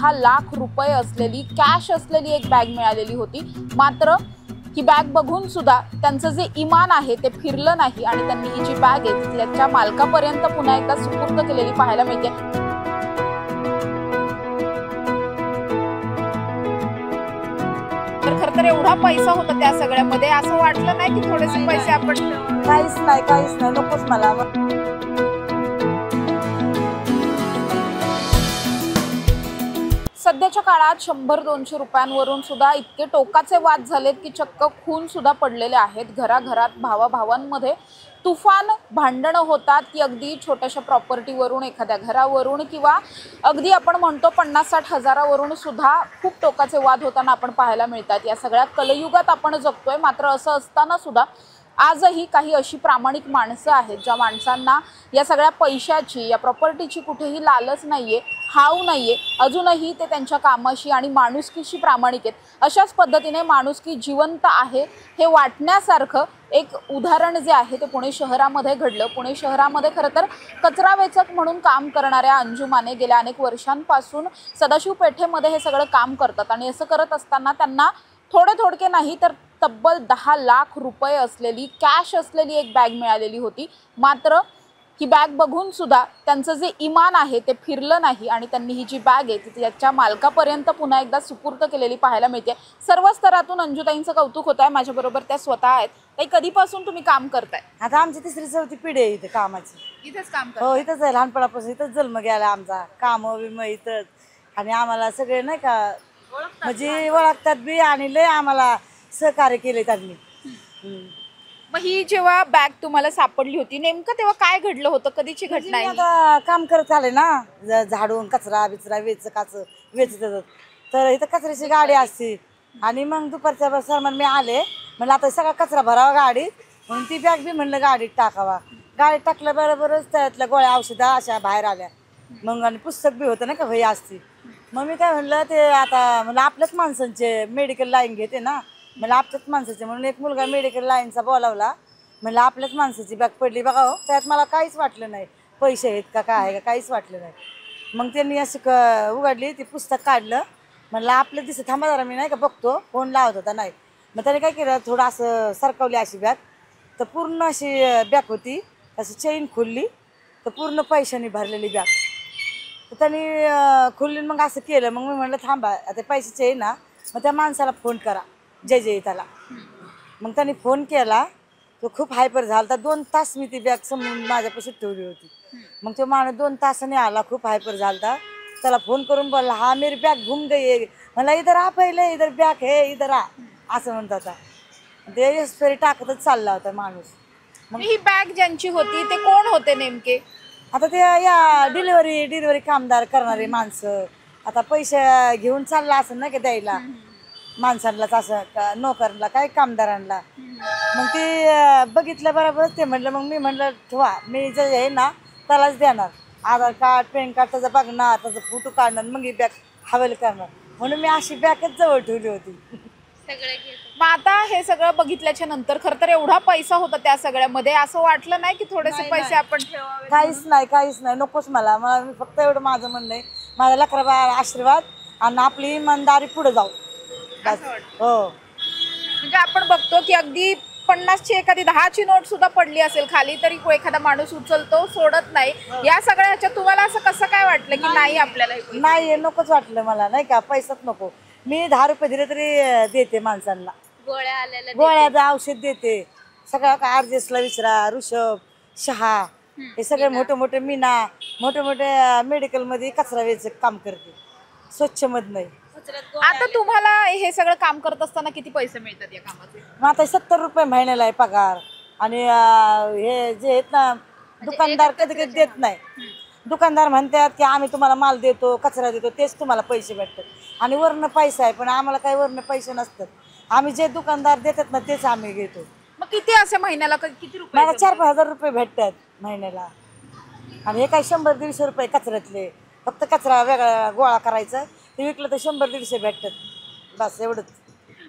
10 लाख रुपये असलेली कॅश असलेली एक बॅग मिळालेली होती। मात्र ही बॅग बघून सुद्धा त्यांचं जे इमान आहे ते फिरलं नाही आणि त्यांनी ही जी बॅग आहे ती त्याच्या मालकापर्यंत पुन्हा एकदा सुपूर्द केलेली पाहायला मिळते। खरं तर एवढा पैसा होता त्या सगळ्यामध्ये, असं वाटलं नाही की थोडेसे पैसे आपण काहीच नाही नकोच मला। सध्याच्या काळात 100-200 रुपयांवरून सुद्धा इतके टोकाचे वाद झालेत की चक्क खून सुद्धा पडलेले आहेत। घराघरात भावाभावांमध्ये तुफान भांडणं होतात की अगदी छोट्याशा प्रॉपर्टीवरून, एखाद्या घरावरून किंवा अगदी आपण म्हणतो 50-60 हजारावरून सुद्धा खूप टोकाचे वाद होताना आपण पाहायला मिळतात। या सगळ्या कलयुगात आपण जगतोय। मात्र असं असताना सुद्धा आजही काही अशी प्रामाणिक माणसं आहेत ज्या माणसांना या सगळ्या पैशाची, या प्रॉपर्टीची कुठेही लालच नाहीये, हाव नाहीये। अजूनही ते त्यांच्या कामाशी आणि माणुसकीशी प्रामाणिक आहेत। अशाच पद्धतीने माणुसकी जिवंत आहे हे वाटण्यासारखं एक उदाहरण जे आहे ते पुणे शहरामध्ये घडलं। पुणे शहरामध्ये खरं तर कचरा वेचक म्हणून काम करणाऱ्या अंजुमाने गेल्या अनेक वर्षांपासून सदाशिव पेठेमध्ये हे सगळं काम करतात आणि असं करत असताना त्यांना थोडके नाही तर तब्बल 10 लाख रुपये असलेली कॅश असलेली एक बॅग मिळालेली होती। मात्र ही बॅग बघून सुद्धा त्यांचं जे इमान आहे ते फिरलं नाही आणि त्यांनी ही जी बॅग आहे ती त्याच्या मालकापर्यंत पुन्हा एकदा सुपूर्द केलेली पाहायला मिळते। सर्व स्तरातून अंजुताईंचं कौतुक होत आहे। माझ्याबरोबर त्या स्वतः आहेत। ताई, कधीपासून तुम्ही काम करताय? आता आमची 3री-4थी पिढी आहे इथे कामाची। इथेच काम हो, इथंच आहे। लहानपणापासून इथंच जन्म गेला आमचा, काम बिम इथंच। आणि आम्हाला सगळे नाही का म्हणजे ओळखतात बी आणि लय आम्हाला सहकार्य केले त्यांनी। मग ही जेव्हा बॅग तुम्हाला सापडली होती नेमकं तेव्हा काय घडलं होतं? कधीची घटना आहे? आता काम करत आले ना, झाडून कचरा बिचरा वेचत तर इथं कचऱ्याची गाडी असते आणि मग दुपारच्या सरमन मी आले, म्हणलं आता सगळा कचरा भरावा गाडीत, म्हणून ती बॅग बी म्हणलं गाडीत टाकावा। गाडीत टाकल्या बरोबरच त्यातल्या गोळ्या औषधं अशा बाहेर आल्या। मग आणि पुस्तक बी होतं ना का वही असती। मग मी काय म्हणलं ते आता म्हणलं आपल्याच माणसांचे मेडिकल लाईन घेते ना, म्हणलं आपल्याच माणसाचे, म्हणून एक मुलगा मेडिकल लाईनचा बोलावला। म्हणलं आपल्याच माणसाची बॅग पडली बघा हो। त्यात मला काहीच वाटलं नाही, पैसे आहेत का काय आहे का काहीच वाटलं नाही। मग त्यांनी असं उघडली, ती पुस्तक काढलं, म्हणलं आपलं दिसत थांबा जरा मी नाही का बघतो, फोन लावत होता नाही। मग त्याने काय केलं, थोडं असं सरकवली अशी बॅग, तर पूर्ण अशी बॅग होती, अशी चेन खोलली तर पूर्ण पैशाने भरलेली बॅग। तर त्यांनी खोलली, मग असं केलं। मग मी म्हणलं थांबा आता पैशाचे आहे ना, मग त्या माणसाला फोन करा, जय त्याला। मग त्यांनी फोन केला, तो खूप हायपर झाला। तर 2 तास मी ती बॅग समोरून माझ्यापाशी ठेवली होती। मग तो माणूस 2 तासाने आला, खूप हायपर झाला। त्याला फोन करून बोलला, हा मेरी बॅग घुम गई, मला इधर आ पहिले, इधर बॅग है, इधर आ, असं म्हणत होता। ते फेरी टाकतच चालला होता माणूस। मग ही बॅग ज्यांची होती ते कोण होते नेमके? आता ते या डिलिव्हरी कामदार करणारे माणसं, आता पैसे घेऊन चालला असं ना की द्यायला माणसांनाच, असं नोकरला काय कामदारांना। मग ते बघितल्या बरोबरच ते म्हणलं, मग मी म्हणलं ठेवा, मी जे आहे ना त्यालाच देणार, आधार कार्ड पॅन कार्ड त्याचं बघणार, त्याचा फोटो काढणार, मग ही बॅग हवेल करणार, म्हणून मी अशी बॅगच जवळ ठेवली होती। मग आता हे सगळं बघितल्याच्या नंतर खरं तर एवढा पैसा होता त्या सगळ्यामध्ये, असं वाटलं नाही की थोडेसे पैसे आपण ठेवावे? काहीच नाही नकोच मला। मी फक्त एवढं माझं म्हणणं आहे, माझ्या लेकराला आशीर्वाद आणि आपली इमानदारी पुढे जाऊ बस। हो, म्हणजे आपण बघतो की अगदी 50ची एखादी 10ची नोट सुद्धा पडली असेल खाली तरी एखादा माणूस उचलतो, सोडत नाही। या सगळ्या ह्याच्यात तुम्हाला असं कसं काय वाटलं की नाही आपल्याला नाही नकोच वाटलं मला, नाही का पैसाच नको। मी 10 रुपये दिले तरी देते माणसांना, गोळ्याचं औषध देते, सगळं काय अर्जेसला विचारा, ऋषभ, शहा, हे सगळे मोठे मीना, मोठे मेडिकलमध्ये कचरा वेचक काम करते, स्वच्छ मध नाही। आता तुम्हाला हे सगळं काम करत असताना किती पैसे मिळतात या कामाचे? मग आता 70 रुपये महिन्याला आहे पगार। आणि हे जे आहेत ना दुकानदार कधी देत नाही। दुकानदार म्हणतात की आम्ही तुम्हाला माल देतो, कचरा देतो, तेच तुम्हाला पैसे भेटतात आणि वरनं पैसा आहे, पण आम्हाला काही वरनं पैसे नसतात। आम्ही जे दुकानदार देतात ना तेच आम्ही घेतो। मग किती असे महिन्याला किती रुपये? मला 4-5 हजार रुपये भेटतात महिन्याला। आणि हे काही 100-150 रुपये कचऱ्यातले, फक्त कचरा वेगळा गोळा करायचा, ते विकलं तर 100-150 भेटतात, बस एवढंच।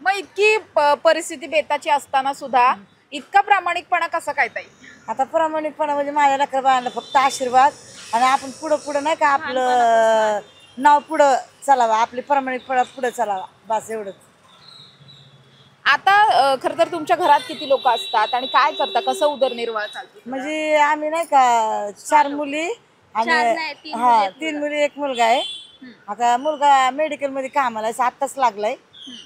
मग इतकी परिस्थिती बेताची असताना सुद्धा इतका प्रामाणिकपणा कसा काय ताई? आता प्रामाणिकपणा म्हणजे माझ्या लेकराबाळांना फक्त आशीर्वाद आणि आपण पुढं नाही का आपलं नाव पुढं चालावा, आपली प्रामाणिकपणा पुढं चालावा, बस एवढंच. आता खरं तर तुमच्या घरात किती लोक असतात आणि काय करता, कसं उदरनिर्वाह चालतो? म्हणजे आम्ही नाही का 4 मुली आणि हा 3 मुली 1 मुलगा आहे. आता मुलगा मेडिकल मध्ये कामाला आहे, आत्ताच लागलाय.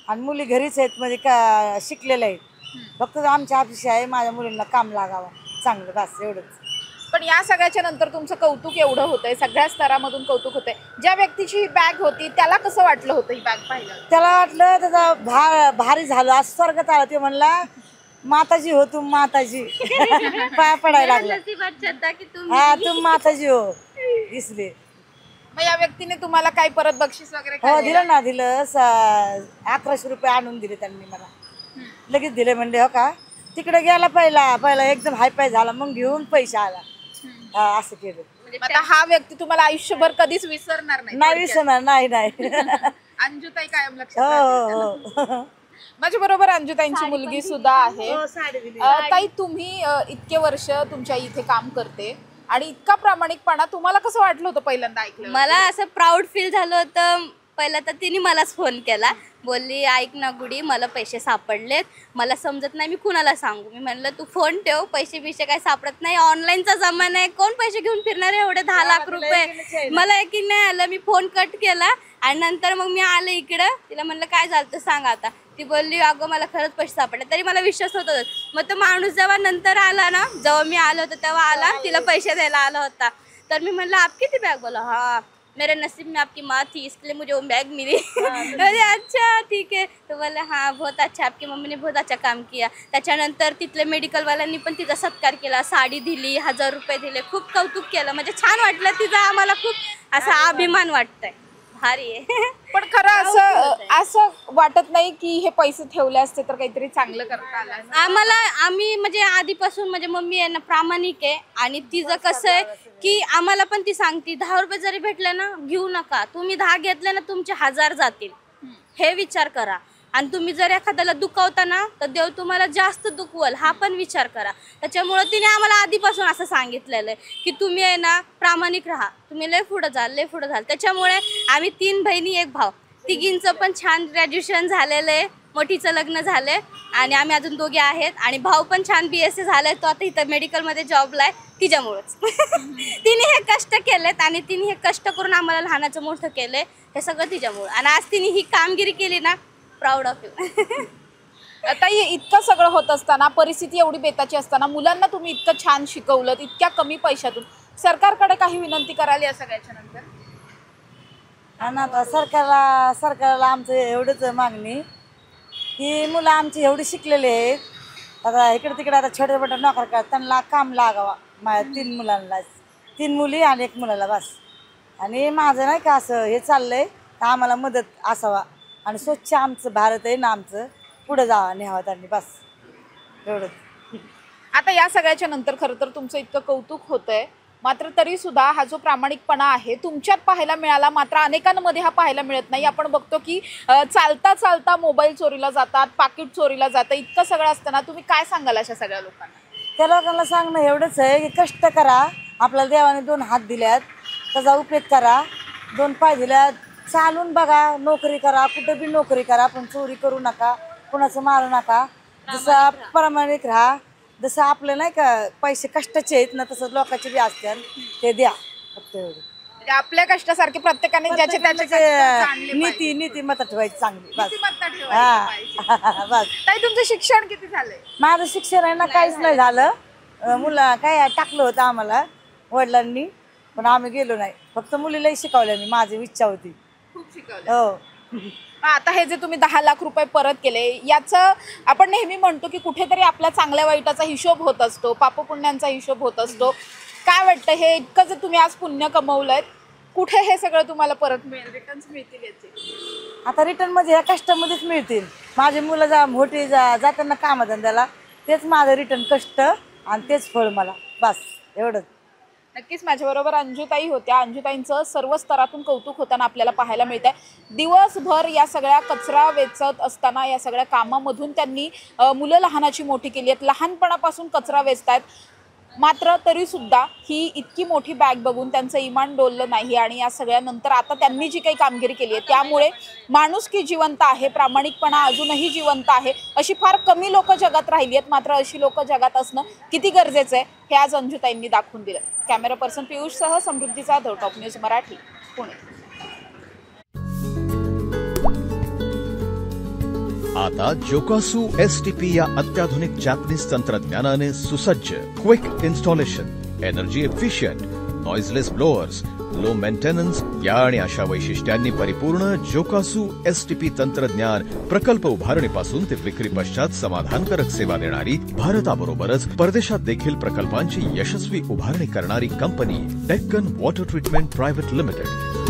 आणि मुली घरीच आहेत, म्हणजे का शिकलेल्या आहेत. फक्त आमच्या अपेक्षा आहे माझ्या मुलींना काम लागावं चांगलं, बस एवढंच. पण या सगळ्याच्या नंतर तुमचं कौतुक एवढं होतंय, सगळ्या स्तरामधून कौतुक होतंय. ज्या व्यक्तीची ही बॅग होती त्याला कसं वाटलं होतं ही बॅग पाहिलं? त्याला वाटलं त्याचा भारी झालं, असं स्वर्गात आला. ते म्हणला माताजी हो तुम माताजी. पाया पडायला लागला, हा तुम माताजी हो इसलिए. मग या व्यक्तीने तुम्हाला काही परत बक्षीस वगैरे हो दिलं ना, दिलं 1100 रुपये आणून दिले त्यांनी मला, लगेच दिले. म्हणले हो का तिकडे गेला पहिला एकदम हायपाय झाला, मग घेऊन पैसा आला. असं केलं. आता हा व्यक्ती तुम्हाला आयुष्यभर कधीच विसरणार नाही विसरणार, नाही नाही. अंजुताई कायम लक्षात हो राहतील. हो हो. माझ्या बरोबर अंजुताईंची मुलगी सुद्धा आहे. हो, साडी दिली. ताई, तुम्ही इतके वर्ष तुमच्या इथे काम करते आणि इतका प्रामाणिकपणा तुम्हाला कसं वाटलं होतं पहिल्यांदा ऐकलं? मला असं प्राऊड फील झालं होतं. पहिला तर तिने मलाच फोन केला, बोलली ऐक ना गुडी, मला पैसे सापडलेत, मला समजत नाही मी कुणाला सांगू. मी म्हणलं तू फोन ठेव, पैसे बिशे काय सापडत नाही, ऑनलाईनचा जमाना आहे, कोण पैसे घेऊन फिरणार आहे एवढे 10 लाख रुपये. मला एक नाही आलं, मी फोन कट केला आणि नंतर मग मी आले इकडं. तिला म्हणलं काय झालं तर सांग आता. ती बोलली अगं मला खरंच पैसे सापडले. तरी मला विश्वास होता. मग तो माणूस जेव्हा नंतर आला ना, जेव्हा मी आलो होतो तेव्हा आला, तिला पैसे द्यायला आला होता. तर मी म्हणलं आप किती बॅग? बोला हाँ मेरे नसीब में आपकी माँ थी इसलिए मुझे वो बैग मिली. अरे अच्छा ठीक है. तो बोले हाँ बहुत अच्छा, आपकी मम्मी ने बहुत अच्छा काम किया. त्याच्यानंतर तिथले मेडिकलवाल्यांनी पण तिचा सत्कार केला, साडी दिली, 1000 रुपये दिले, खूप कौतुक केलं. म्हणजे छान वाटलं, तिचा आम्हाला खूप असा अभिमान वाटतंय, भारी आहे. पण खरं असं वाटत नाही की हे पैसे ठेवले असते तर काहीतरी चांगलं करता आलं असतं? आम्ही म्हणजे आधीपासून म्हणजे मम्मी आहे ना प्रामाणिक आहे. आणि तिचं कसं आहे की आम्हाला पण ती सांगते 10 रुपये जरी भेटले ना घेऊ नका, तुम्ही 10 घेतले ना तुमचे 1000 जातील, हे विचार करा. आणि तुम्ही जर एखाद्याला दुखवता ना तर देव तुम्हाला जास्त दुखवल, हा पण विचार करा. त्याच्यामुळे तिने आम्हाला आधीपासून असं सांगितलेलं आहे की तुम्ही आहे ना प्रामाणिक राहा, तुम्ही लय पुढं जाल, लय पुढं जाल. त्याच्यामुळे आम्ही 3 बहिणी 1 भाऊ, तिघींचं पण छान ग्रॅज्युएशन झालेलं आहे, मोठीचं लग्न झालंय आणि आम्ही अजून दोघे आहेत. आणि भाऊ पण छान BSc झालाय, तो आता इथं मेडिकलमध्ये जॉबला आहे, तिच्यामुळंच. तिने हे कष्ट केलेत आणि तिने हे कष्ट करून आम्हाला लहानाचं मोठं केलंय, हे सगळं तिच्यामुळं. आणि आज तिने ही कामगिरी केली ना, प्राऊड ऑफ यू. आता इतकं सगळं होत असताना, परिस्थिती एवढी बेताची असताना, मुलांना तुम्ही इतकं छान शिकवलं इतक्या कमी पैशातून, सरकारकडे काही विनंती कराल या सगळ्याच्या नंतर? आणि आता सरकारला आमचं एवढंच मागणी की मुलं आमची एवढी शिकलेली आहेत, आता इकडे तिकडे आता छोट्या छोट्या नोकऱ्या करतात, त्यांना काम लागावा. माझ्या 3 मुलांना, 3 मुली आणि 1 मुलाला, बस. आणि माझं नाही का असं हे चाललंय तर आम्हाला मदत असावा आणि स्वच्छ आमचं भारत आहे ना, आमचं पुढं जावा न्यावं त्यांनी, बस एवढंच. आता या सगळ्याच्या नंतर खरं तर तुमचं इतकं कौतुक होतंय, मात्र तरी सुद्धा हा जो प्रामाणिकपणा आहे तुमच्यात पाहायला मिळाला, मात्र अनेकांमध्ये हा पाहायला मिळत नाही. आपण बघतो की चालता चालता मोबाईल चोरीला जातात, पाकिट चोरीला जातं, इतकं सगळं असताना तुम्ही काय सांगाल अशा सगळ्या लोकांना? त्या लोकांना सांगणं एवढंच आहे की कष्ट करा, आपल्याला देवाने 2 हात दिल्यात, त्याचा उपयोग करा. 2 पाय दिल्यात, चालून बघा, नोकरी करा, कुठं बी नोकरी करा, पण चोरी करू नका, कुणाचं मारू नका. जसं प्रामाणिक राहा, जसं आपलं नाही का पैसे कष्टाचे आहेत ना, तसंच लोकांचे बी असतात, ते द्या. फक्त एवढं म्हणजे आपल्या कष्टासारखे प्रत्येकाने ज्याचे त्याचे नीती मत ठेवायची चांगली, बस. हा. बस. ताई, तुमचं शिक्षण किती झालंय? माझं शिक्षण आहे ना काहीच नाही झालं. मुलं काय टाकलं होतं आम्हाला वडिलांनी, पण आम्ही गेलो नाही. फक्त मुलीलाही शिकवलं मी, माझी इच्छा होती. खूप शिकवलं. हो. आता हे जे तुम्ही 10 लाख रुपये परत केले, याचं आपण नेहमी म्हणतो की कुठेतरी आपल्या चांगल्या वाईटाचा हिशोब होत असतो, पापपुण्यांचा हिशोब होत असतो. काय वाटतं, हे इतकं जे तुम्ही आज पुण्य कमवलंय, कुठे हे सगळं तुम्हाला परत मिळेल, रिटर्न्स मिळतील याचे? आता रिटर्न मध्ये ह्या कष्टामध्येच मिळतील. माझी मुलं मोठी जाताना कामधंद्याला, तेच माझं रिटर्न कष्ट आणि तेच फळ मला, बस एवढंच. नक्कीच माझ्याबरोबर अंजुताई होत्या. अंजुताईंचं सर्व स्तरातून कौतुक होताना आपल्याला पाहायला मिळतंय. दिवसभर या सगळ्या कचरा वेचत असताना, या सगळ्या कामामधून त्यांनी मुलं लहानाची मोठी केली आहेत, लहानपणापासून कचरा वेचतायत. मात्र तरीसुद्धा ही इतकी मोठी बॅग बघून त्यांचं इमान डोललं नाही आणि या सगळ्यानंतर आता त्यांनी जी काही कामगिरी केली आहे त्यामुळे माणुसकी जिवंत आहे, प्रामाणिकपणा अजूनही जिवंत आहे. अशी फार कमी लोक जगात राहिली आहेत, मात्र अशी लोक जगात असणं किती गरजेचं आहे हे आज अंजुताईंनी दाखवून दिलं. कॅमेरा पर्सन पियुषसह समृद्धी जाधव, टॉप न्यूज मराठी, पुणे. आता जोकासू STP या अत्याधुनिक जॅपनीज तंत्रज्ञानाने सुसज्ज, quick installation, energy efficient, noiseless blowers, low maintenance या आणि अशा वैशिष्ट्यांनी परिपूर्ण जोकासू STP तंत्रज्ञान प्रकल्प उभारणीपासून ते विक्री पश्चात समाधानकारक सेवा देणारी, भारताबरोबरच परदेशात देखील प्रकल्पांची यशस्वी उभारणी करणारी company Deccan water treatment private limited.